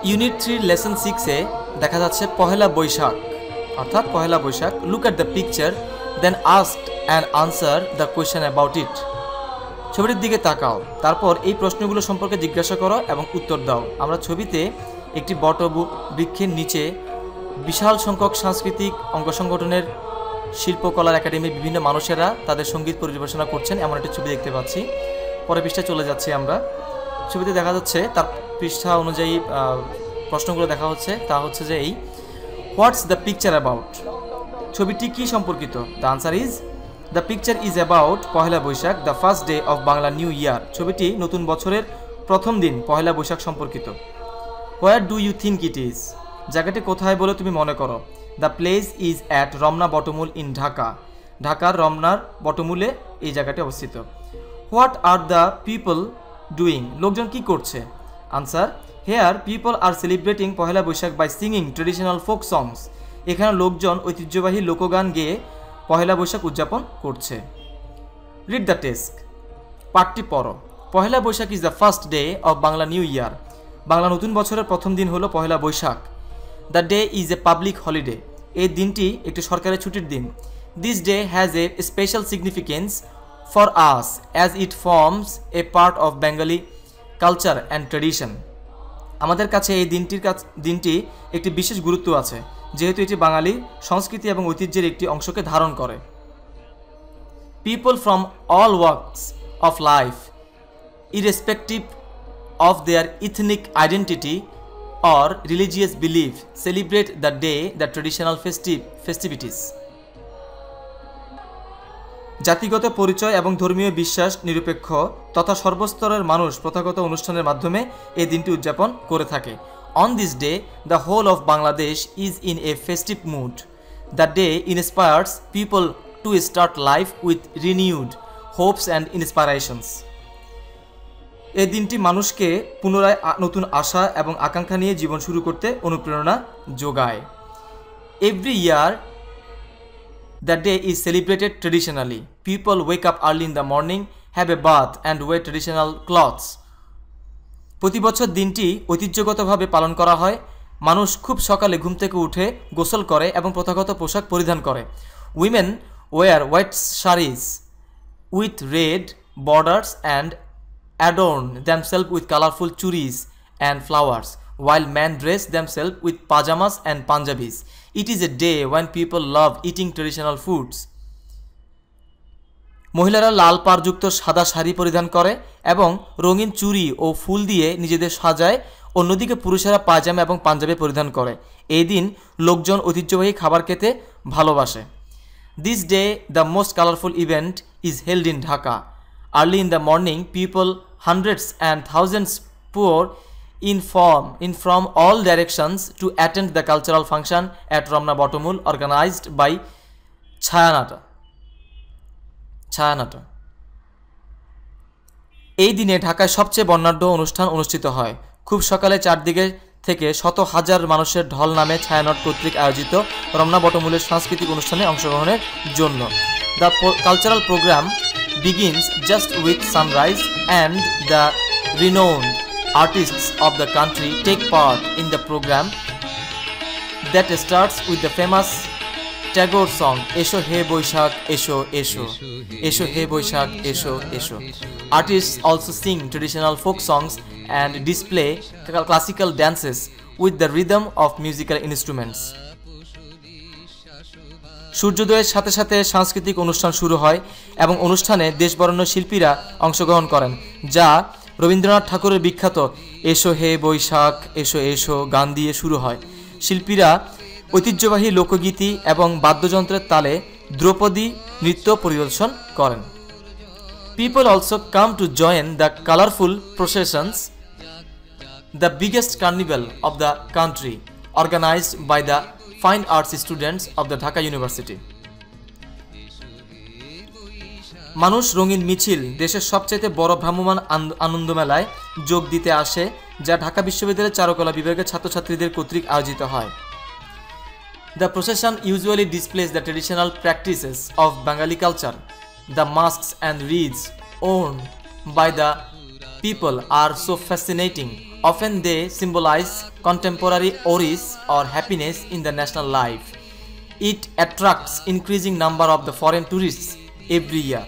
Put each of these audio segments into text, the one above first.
Unit 3 lesson 6 এ দেখা যাচ্ছে পহেলা বৈশাখ অর্থাৎ Pohela Boishakh. Look at the picture then asked and answer the question about it. ছবিটির দিকে তাকাও, তারপর এই প্রশ্নগুলো সম্পর্কে জিজ্ঞাসা করো এবং উত্তর দাও। আমরা ছবিতে একটি বটবৃক্ষের নিচে বিশাল সংখ্যক সাংস্কৃতিক অঙ্গ সংগঠনের শিল্পকলার একাডেমির বিভিন্ন মানুষেরা তাদের সঙ্গীত পরিবেশনা করছেন এমন একটি ছবি দেখতে পাচ্ছি। পরের পৃষ্ঠায় চলে যাচ্ছি আমরা। ছবিতে দেখা যাচ্ছে তার পৃষ্ঠা অনুযায়ী প্রশ্নগুলো দেখা হচ্ছে, তা হচ্ছে যে এই হোয়াটস দ্য পিকচার অ্যাবাউট, ছবিটি কী সম্পর্কিত? The answer is the picture is about Pohela Boishakh, the first day of Bangla new year. ছবিটি নতুন বছরের প্রথম দিন পহেলা বৈশাখ সম্পর্কিত। Where do you think it is, জায়গাটি কোথায় বলে তুমি মনে করো? The place is at Ramna Batamul in Dhaka, ঢাকার রমনার বটমূলে এই জায়গাটি অবস্থিত। What are the people doing, লোকজন কি করছে? Answer here people are celebrating Pohela Boishakh by singing traditional folk সংস, এখানে লোকজন ঐতিহ্যবাহী লোকগান গেয়ে পহেলা বৈশাখ উদযাপন করছে। রিড দ্য টেক্সট, পাঠটি পড়ো। Pohela Boishakh is the first day of Bangla new year, Bangla নতুন বছরের প্রথম দিন হলো Pohela Boishakh. The day is a public holiday, এই দিনটি একটি সরকারি ছুটির দিন। This day has a special significance for us as it forms a part of Bengali culture and tradition, আমাদের কাছে এই দিনটি একটি বিশেষ গুরুত্ব আছে যেহেতু এটি বাঙালি সংস্কৃতি এবং ঐতিহ্যের একটি অংশকে ধারণ করে। People from all works of life irrespective of their ethnic identity or religious belief celebrate the day the traditional festivities, জাতিগত পরিচয় এবং ধর্মীয় বিশ্বাস নিরপেক্ষ তথা সর্বস্তরের মানুষ প্রথাগত অনুষ্ঠানের মাধ্যমে এই দিনটি উদযাপন করে থাকে। On this day the whole of Bangladesh is in a festive mood. The day inspires people to start life with renewed hopes and inspirations. এই দিনটি মানুষকে পুনরায় নতুন আশা এবং আকাঙ্ক্ষা নিয়ে জীবন শুরু করতে অনুপ্রেরণা যোগায়। Every year the day is celebrated traditionally, people wake up early in the morning, have a bath and wear traditional clothes. প্রতি বছর দিনটি ঐতিহ্যগতভাবে পালন করা হয়, মানুষ খুব সকালে ঘুম থেকে উঠে গোসল করে এবং প্রথাগত পোশাক পরিধান করে। Women wear white saris with red borders and adorn themselves with colorful churis and flowers, while men dress themselves with pajamas and Punjabis. It is a day when people love eating traditional foods. মহিলারা লাল পাড়যুক্ত সাদা শাড়ি পরিধান করে এবং রঙিন চুড়ি ও ফুল দিয়ে নিজেদের সাজায়, অন্যদিকে পুরুষেরা পায়জামা এবং পাঞ্জাবি পরিধান করে। এই দিন লোকজন ঐতিহ্যবাহী খাবার খেতে ভালোবাসে। This day the most colorful event is held in Dhaka. Early in the morning, people, hundreds and thousands pour in from all directions to attend the cultural function at Ramna Bottomul organized by Chayanata. এই দিনে ঢাকায় সবচেয়ে বর্ণাঢ্য অনুষ্ঠান অনুষ্ঠিত হয়। খুব সকালে চারদিকে থেকে শত হাজার মানুষের ঢল নামে ছায়ানট কর্তৃক আয়োজিত রমনা বটমূলের সাংস্কৃতিক অনুষ্ঠানে অংশগ্রহণের জন্য। The cultural program begins just with sunrise and the renowned artists of the country take part in the program that starts with the famous Tagore song Esho He Boishak Esho Esho Esho He Boishak Esho Esho. Artists also sing traditional folk songs and display classical dances with the rhythm of musical instruments. সূর্যোদয়ের সাথে সাথে সাংস্কৃতিক অনুষ্ঠান শুরু হয় এবং অনুষ্ঠানে দেশবরেণ্য শিল্পীরা অংশগ্রহণ করেন, যা রবীন্দ্রনাথ ঠাকুরের বিখ্যাত এসো হে বৈশাখ এসো এসো গান দিয়ে শুরু হয়। শিল্পীরা ঐতিহ্যবাহী লোকগীতি এবং বাদ্যযন্ত্রের তালে ধ্রুপদী নৃত্য পরিবেশন করেন। People also come to join the colourful processions, the biggest carnival of the country organised by the Fine Arts students of the Dhaka University. মানুষ রঙিন মিছিল দেশের সবচেয়ে বড় ভ্রাম্যমাণ আনন্দ মেলায় যোগ দিতে আসে, যা ঢাকা বিশ্ববিদ্যালয়ের চারুকলা বিভাগের ছাত্রছাত্রীদের কর্তৃক আয়োজিত হয়। The procession usually displays the traditional practices of Bengali culture. The masks and wreaths worn by the people are so fascinating, Often they symbolize contemporary worries or happiness in the national life. It attracts increasing number of the foreign tourists every year.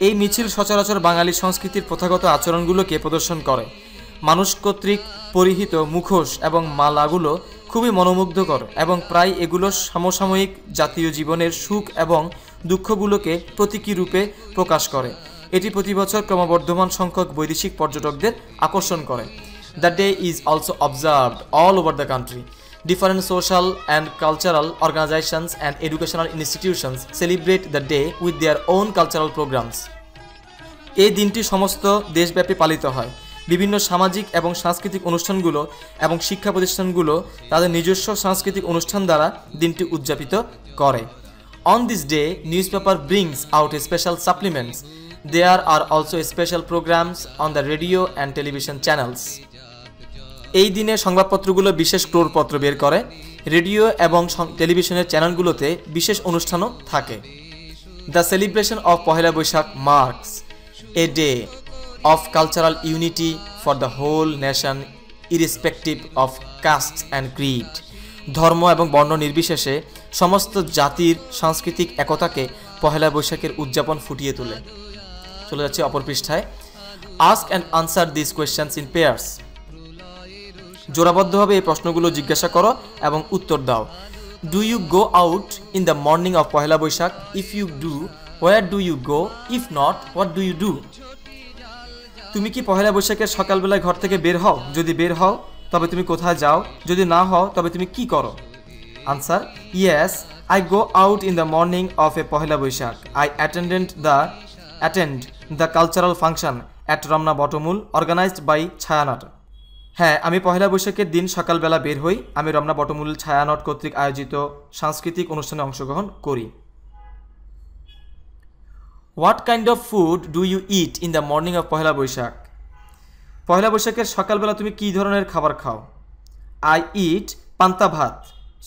এই মিছিল সচরাচর বাঙালি সংস্কৃতির প্রথাগত আচরণগুলোকে প্রদর্শন করে। মানুষ কর্তৃক পরিহিত মুখোশ এবং মালাগুলো খুবই মনোমুগ্ধকর এবং প্রায় এগুলো সমসাময়িক জাতীয় জীবনের সুখ এবং দুঃখগুলোকে প্রতীকী রূপে প্রকাশ করে। এটি প্রতি বছর ক্রমবর্ধমান সংখ্যক বৈদেশিক পর্যটকদের আকর্ষণ করে। The day is also observed all over the country. Different social and cultural organizations and educational institutions celebrate the day with their own cultural programs. এই দিনটি সমস্ত দেশব্যাপী পালিত হয়। বিভিন্ন সামাজিক এবং সাংস্কৃতিক অনুষ্ঠানগুলো এবং শিক্ষা প্রতিষ্ঠানগুলো তাদের নিজস্ব সাংস্কৃতিক অনুষ্ঠান দ্বারা দিনটি উদযাপিত করে। On this day, newspaper brings out a special supplements. There are also special programs on the radio and television channels. এই দিনে সংবাদপত্রগুলো বিশেষ ক্রোড়পত্র বের করে। রেডিও এবং টেলিভিশনের চ্যানেলগুলোতে বিশেষ অনুষ্ঠানও থাকে। The celebration of Pohela Boishakh marks a day of cultural unity for the whole nation irrespective of caste and creed. ধর্ম এবং বর্ণ নির্বিশেষে সমস্ত জাতির সাংস্কৃতিক একতাকে পহেলা বৈশাখের উদযাপন ফুটিয়ে তোলে। চলে যাচ্ছে অপর পৃষ্ঠায়। Ask and answer this questions in pairs. জোড়াবদ্ধভাবে এই প্রশ্নগুলো জিজ্ঞাসা করো এবং উত্তর দাও। Do you go out in the morning of Pohela Boishakh? If you do, where do you go? If not, what do you do? তুমি কি পহেলা বৈশাখের সকালবেলায় ঘর থেকে বের হও? যদি বের হও তবে তুমি কোথায় যাও? যদি না হও তবে তুমি কি করো? Answer: yes, I go out in the morning of a Pohela Boishakh. I attend the cultural function at Ramna Batamul organised by Chhayanaut. হ্যাঁ, আমি পহেলা বৈশাখের দিন সকালবেলা বের হই। আমি রমনা বটমূল ছায়ানট কর্তৃক আয়োজিত সাংস্কৃতিক অনুষ্ঠানে অংশগ্রহণ করি। What kind of food do you eat in the morning of Pohela Boishakh? Pohela বৈশাখের সকালবেলা তুমি কী ধরনের খাবার খাও? I eat panta bhat,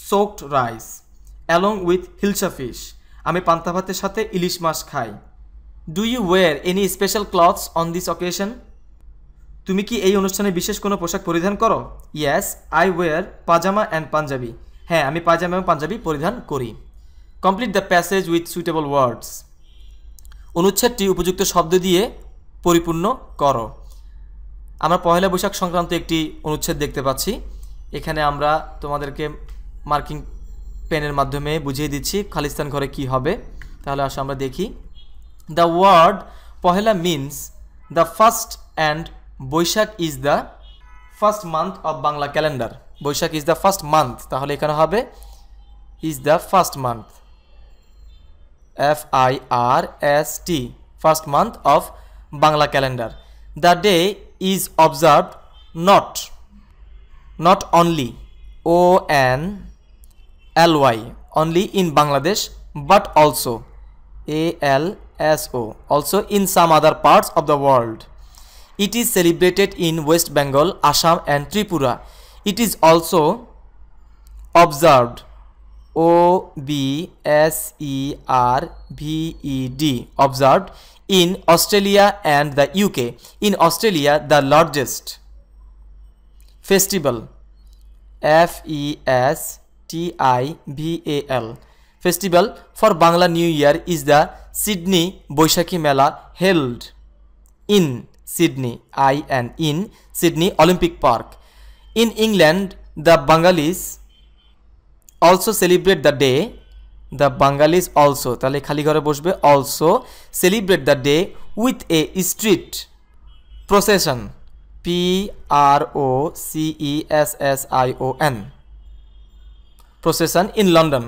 soaked rice along with hilsa fish. আমি পান্তা ভাতের সাথে ইলিশ মাছ খাই। Do you wear any special clothes on this occasion? তুমি কি এই অনুষ্ঠানে বিশেষ কোনো পোশাক পরিধান করো? Yes, I wear pajama and Panjabi. হ্যাঁ, আমি পাজামা এবং পাঞ্জাবি পরিধান করি। Complete the passage with suitable words. অনুচ্ছেদটি উপযুক্ত শব্দ দিয়ে পরিপূর্ণ করো। আমরা পহেলা বৈশাখ সংক্রান্ত একটি অনুচ্ছেদ দেখতে পাচ্ছি। এখানে আমরা তোমাদেরকে মার্কিং পেনের মাধ্যমে বুঝিয়ে দিচ্ছি খালিস্তান ঘরে কি হবে। তাহলে আসো আমরা দেখি। The word Pohela means the first and Boishakh is the first month of Bangla calendar. Boishakh is the first month, তাহলে এখানে হবে is the first month, FIRST, first month of Bangla calendar. The day is observed not only ONLY only in Bangladesh but also ALSO also in some other parts of the world. It is celebrated in West Bengal, Assam and Tripura. It is also observed OBSERVED observed in Australia and the UK. In Australia, the largest festival FESTIVAL festival for Bangla New Year is the Sydney Boishakhi Mela held in Sydney in Sydney Olympic Park. In England, the Bengalis also celebrate the day. The Bengalis also, তাহলে খালি ঘরে বসবে, also celebrate the day with a street procession, PROCESSION procession in London.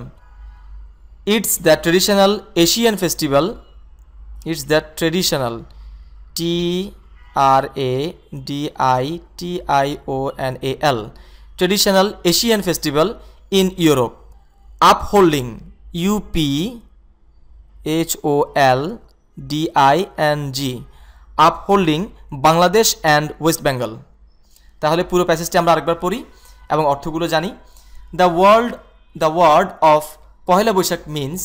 It's the traditional Asian festival. It's the traditional TRADITIONAL traditional Asian festival in Europe. Upholding UPHOLDING upholding Bangladesh and West Bengal. তাহলে পুরো প্যাসেজটি আমরা আরেকবার পড়ি এবং অর্থগুলো জানি। The word of Pohela Boishakh means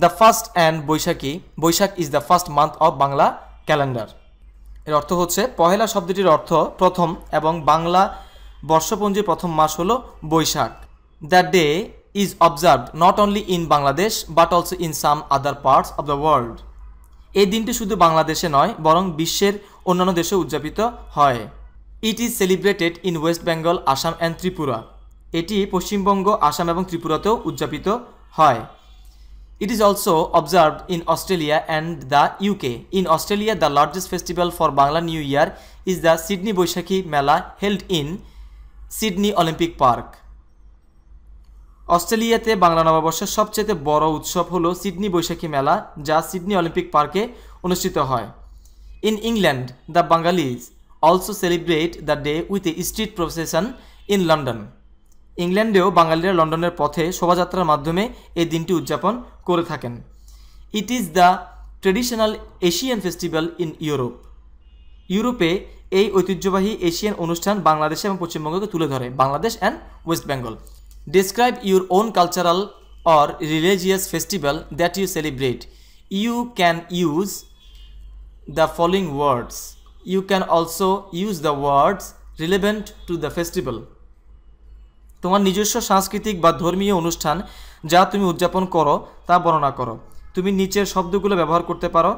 the first and Boishakhi. Boishakh is the first month of Bangla calendar. এর অর্থ হচ্ছে পহেলা শব্দটির অর্থ প্রথম এবং বাংলা বর্ষপঞ্জির প্রথম মাস হলো Boishakh. The day is observed not only in Bangladesh but also in some other parts of the world. এই দিনটি শুধু বাংলাদেশে নয় বরং বিশ্বের অন্যান্য দেশে উদযাপিত হয়। It is celebrated in West Bengal, Assam and Tripura. এটি পশ্চিমবঙ্গ, আসাম এবং ত্রিপুরাতেও উদযাপিত হয়। It is also observed in Australia and the UK. In Australia, the largest festival for Bangla New Year is the Sydney Boishakhi Mela held in Sydney Olympic Park. অস্ট্রেলিয়াতে বাংলা নববর্ষের সবচেয়ে বড় উৎসব হলো সিডনি বৈশাখী মেলা, যা সিডনি অলিম্পিক পার্কে অনুষ্ঠিত হয়। In England, the Bengalis also celebrate the day with a street procession in London. ইংল্যান্ডেও বাঙালিরা লন্ডনের পথে শোভাযাত্রার মাধ্যমে এই দিনটি উদযাপন করে থাকেন। It is the traditional Asian festival in Europe. ইউরোপে এই ঐতিহ্যবাহী এশিয়ান অনুষ্ঠান বাংলাদেশ এবং পশ্চিমবঙ্গকে তুলে ধরে, Bangladesh and West Bengal. Describe your own cultural or religious festival that you celebrate. You can use the following words. You can also use the words relevant to the festival. তোমার নিজস্ব সাংস্কৃতিক বা ধর্মীয় অনুষ্ঠান যা তুমি উদযাপন করো তা বর্ণনা করো। তুমি নিচের শব্দগুলো ব্যবহার করতে পারো।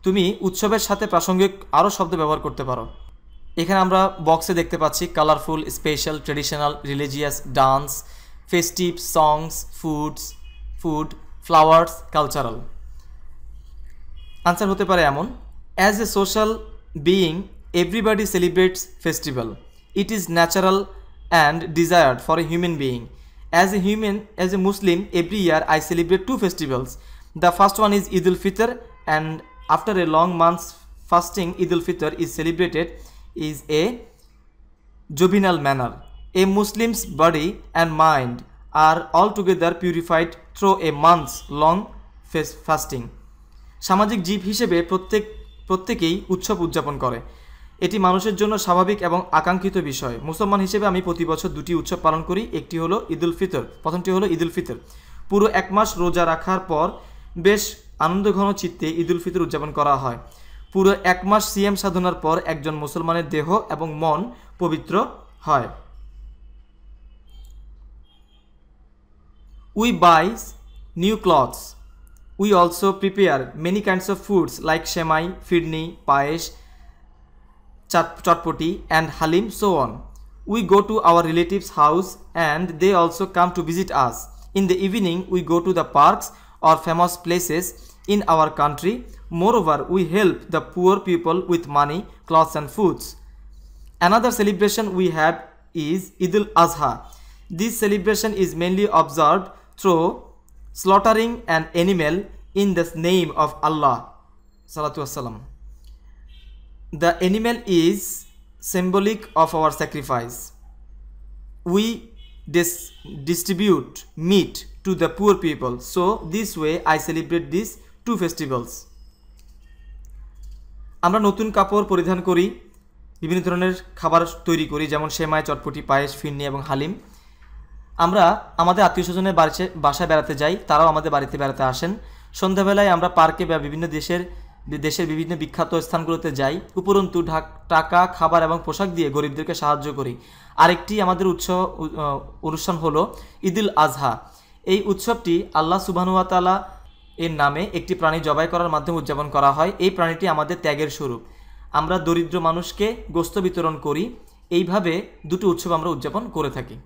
তুমি উৎসবের সাথে প্রাসঙ্গিক আরও শব্দ ব্যবহার করতে পারো। এখানে আমরা বক্সে দেখতে পাচ্ছি colourful, special, traditional, religious, dance, festive, songs, food, flowers, cultural. Answer হতে পারে এমন: as a social being everybody celebrates festival. It is natural and desired for a human being. As a Muslim, every year I celebrate two festivals. The first one is Eid al-Fitr, and after a long month's fasting, Eid al-Fitr is celebrated in a juvenile manner. A Muslim's body and mind are altogether purified through a month's long fasting. সামাজিক জীব হিসেবে প্রত্যেকেই উৎসব উদযাপন করে। এটি মানুষের জন্য স্বাভাবিক এবং আকাঙ্ক্ষিত বিষয়। মুসলমান হিসেবে আমি প্রতি বছর দুটি উৎসব পালন করি। একটি হলো ঈদ উল ফিতর, প্রথমটি হলো ঈদ উল ফিতর। পুরো এক মাস রোজা রাখার পর বেশ আনন্দঘন চিত্তে ঈদ উল ফিতর উদযাপন করা হয়। পুরো এক মাস সিয়াম সাধনার পর একজন মুসলমানের দেহ এবং মন পবিত্র হয়। We by new clothes. We also prepare many kinds of foods like semai, phirni, payesh, chotpoti and halim, so on. We go to our relatives' house and they also come to visit us. In the evening, we go to the parks or famous places in our country. Moreover, we help the poor people with money, clothes and foods. Another celebration we have is Eid al-Adha. This celebration is mainly observed through slaughtering an animal in the name of Allah. Salatu wassalam. The animal is symbolic of our sacrifice. We distribute meat to the poor people. So this way I celebrate these two festivals. আমরা নতুন কাপড় পরিধান করি, বিভিন্ন ধরনের খাবার তৈরি করি, যেমন সেমাই, চটপটি, পায়েস, ফিরনি এবং হালিম। আমরা আমাদের আত্মীয়স্বজনের বাসায় বেড়াতে যাই, তারাও আমাদের বাড়িতে বেড়াতে আসেন। সন্ধ্যাবেলায় আমরা পার্কে বা বিভিন্ন দেশের বিভিন্ন বিখ্যাত স্থানগুলোতে যাই। উপরন্তু টাকা, খাবার এবং পোশাক দিয়ে গরিবদেরকে সাহায্য করি। আরেকটি আমাদের অনুষ্ঠান হলো ঈদ উল আজহা। এই উৎসবটি আল্লাহ সুবহানাহু ওয়া তাআলা এর নামে একটি প্রাণী জবাই করার মাধ্যমে উদযাপন করা হয়। এই প্রাণীটি আমাদের ত্যাগের স্বরূপ। আমরা দরিদ্র মানুষকে গোশত বিতরণ করি। এইভাবে দুটো উৎসব আমরা উদযাপন করে থাকি।